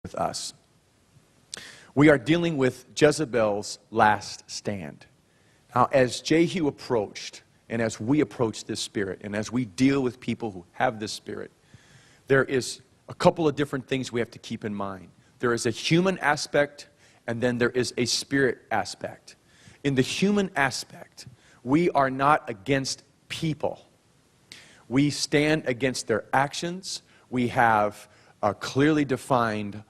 with us. We are dealing with Jezebel's last stand. Now, as Jehu approached, and as we approach this spirit, and as we deal with people who have this spirit, there is a couple of different things we have to keep in mind. There is a human aspect, and then there is a spirit aspect. In the human aspect, we are not against people. We stand against their actions. We have clearly defined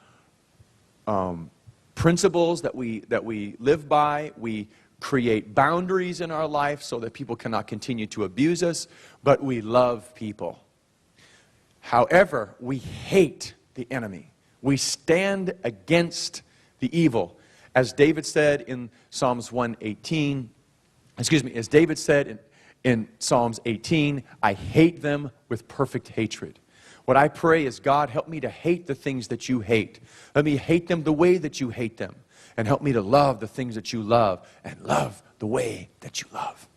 principles that we live by. We create boundaries in our life so that people cannot continue to abuse us, but we love people. However, we hate the enemy. We stand against the evil. As David said in Psalms 118, as David said in Psalms 18, I hate them with perfect hatred. What I pray is, God, help me to hate the things that you hate. Let me hate them the way that you hate them. And help me to love the things that you love and love the way that you love.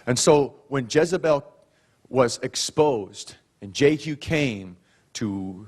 And so when Jezebel was exposed and Jehu came to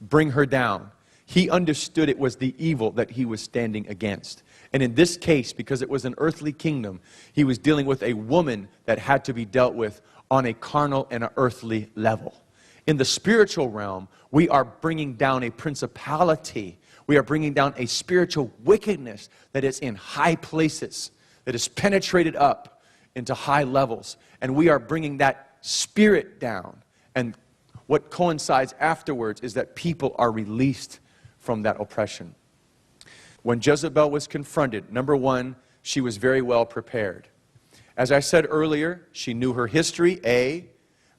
bring her down, he understood it was the evil that he was standing against. And in this case, because it was an earthly kingdom, he was dealing with a woman that had to be dealt with on a carnal and an earthly level. In the spiritual realm, we are bringing down a principality. We are bringing down a spiritual wickedness that is in high places, that is penetrated up into high levels. And we are bringing that spirit down. And what coincides afterwards is that people are released from that oppression. When Jezebel was confronted, number one, she was very well prepared. As I said earlier, she knew her history, A.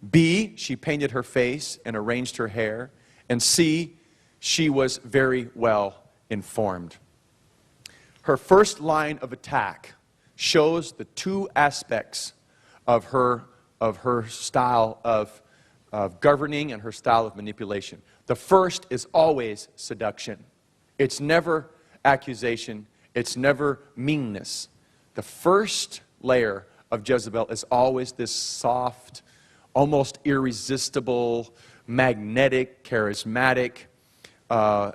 B, she painted her face and arranged her hair. And C, she was very well informed. Her first line of attack shows the two aspects of her style of governing and her style of manipulation. The first is always seduction. It's never accusation. It's never meanness. The first layer of Jezebel is always this soft, almost irresistible, magnetic, charismatic,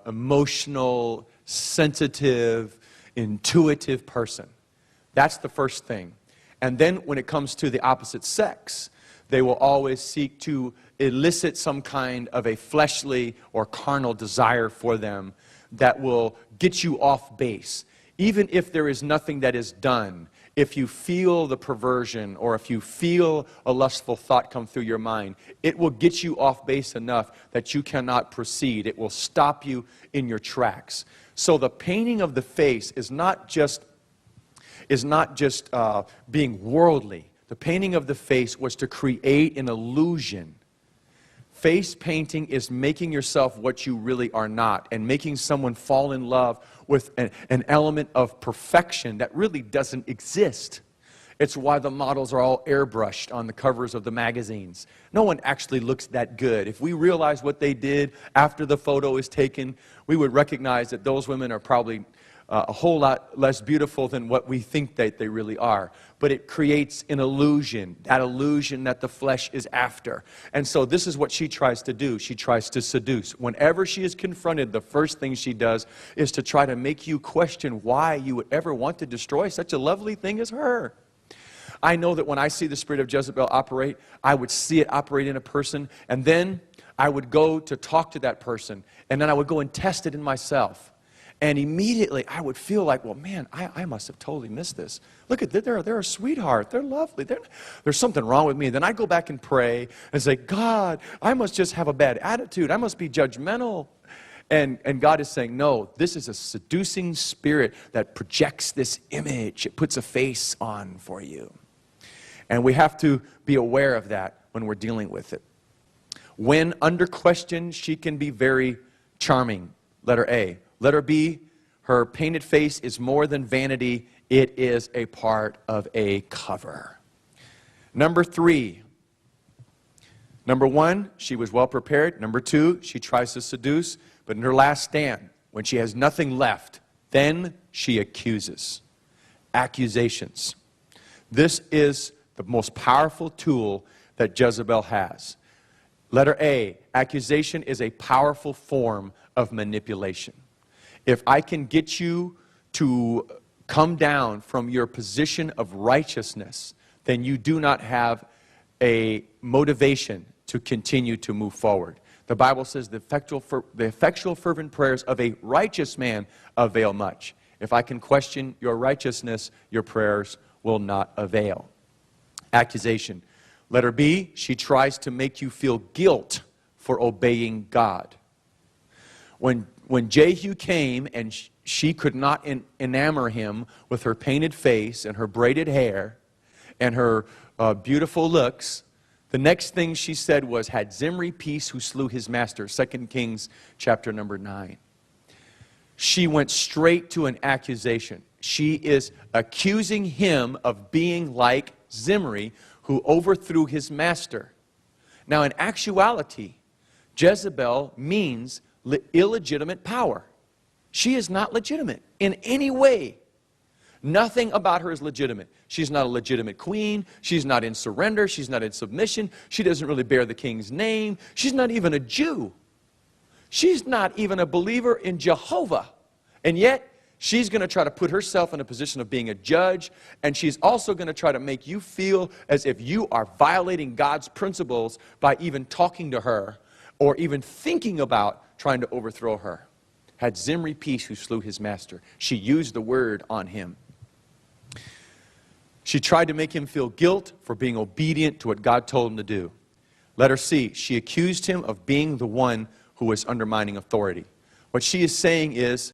emotional, sensitive, intuitive person. That's the first thing. And then when it comes to the opposite sex, they will always seek to elicit some kind of a fleshly or carnal desire for them that will get you off base. Even if there is nothing that is done, if you feel the perversion or if you feel a lustful thought come through your mind, it will get you off base enough that you cannot proceed. It will stop you in your tracks. So the painting of the face is not just being worldly. The painting of the face was to create an illusion. Face painting is making yourself what you really are not and making someone fall in love with an element of perfection that really doesn't exist. It's why the models are all airbrushed on the covers of the magazines. No one actually looks that good. If we realize what they did after the photo is taken, we would recognize that those women are probably a whole lot less beautiful than what we think that they really are. But it creates an illusion that the flesh is after. And so this is what she tries to do. She tries to seduce. Whenever she is confronted, the first thing she does is to try to make you question why you would ever want to destroy such a lovely thing as her. I know that when I see the spirit of Jezebel operate, I would see it operate in a person, and then I would go to talk to that person, and then I would go and test it in myself. And immediately I would feel like, well, man, I must have totally missed this. Look at that, they're a sweetheart. They're lovely. There's something wrong with me. Then I go back and pray and say, God, I must just have a bad attitude. I must be judgmental. And God is saying, no, this is a seducing spirit that projects this image. It puts a face on for you. And we have to be aware of that when we're dealing with it. When under question, she can be very charming. Letter A. Letter B, her painted face is more than vanity. It is a part of a cover. Number 3. Number 1, she was well prepared. Number 2, she tries to seduce. But in her last stand, when she has nothing left, then she accuses. Accusations. This is the most powerful tool that Jezebel has. Letter A, accusation is a powerful form of manipulation. If I can get you to come down from your position of righteousness, then you do not have a motivation to continue to move forward. The Bible says the effectual fervent prayers of a righteous man avail much. If I can question your righteousness, your prayers will not avail. Accusation. Letter B, she tries to make you feel guilt for obeying God. When Jehu came and she could not enamor him with her painted face and her braided hair and her beautiful looks, the next thing she said was, had Zimri peace who slew his master, 2 Kings chapter number 9. She went straight to an accusation. She is accusing him of being like Zimri, who overthrew his master. Now, in actuality, Jezebel means illegitimate power. She is not legitimate in any way. Nothing about her is legitimate. She's not a legitimate queen. She's not in surrender. She's not in submission. She doesn't really bear the king's name. She's not even a Jew. She's not even a believer in Jehovah. And yet, she's going to try to put herself in a position of being a judge, and she's also going to try to make you feel as if you are violating God's principles by even talking to her or even thinking about trying to overthrow her. Had Zimri peace who slew his master. She used the word on him. She tried to make him feel guilt for being obedient to what God told him to do. Letter C, she accused him of being the one who was undermining authority. What she is saying is,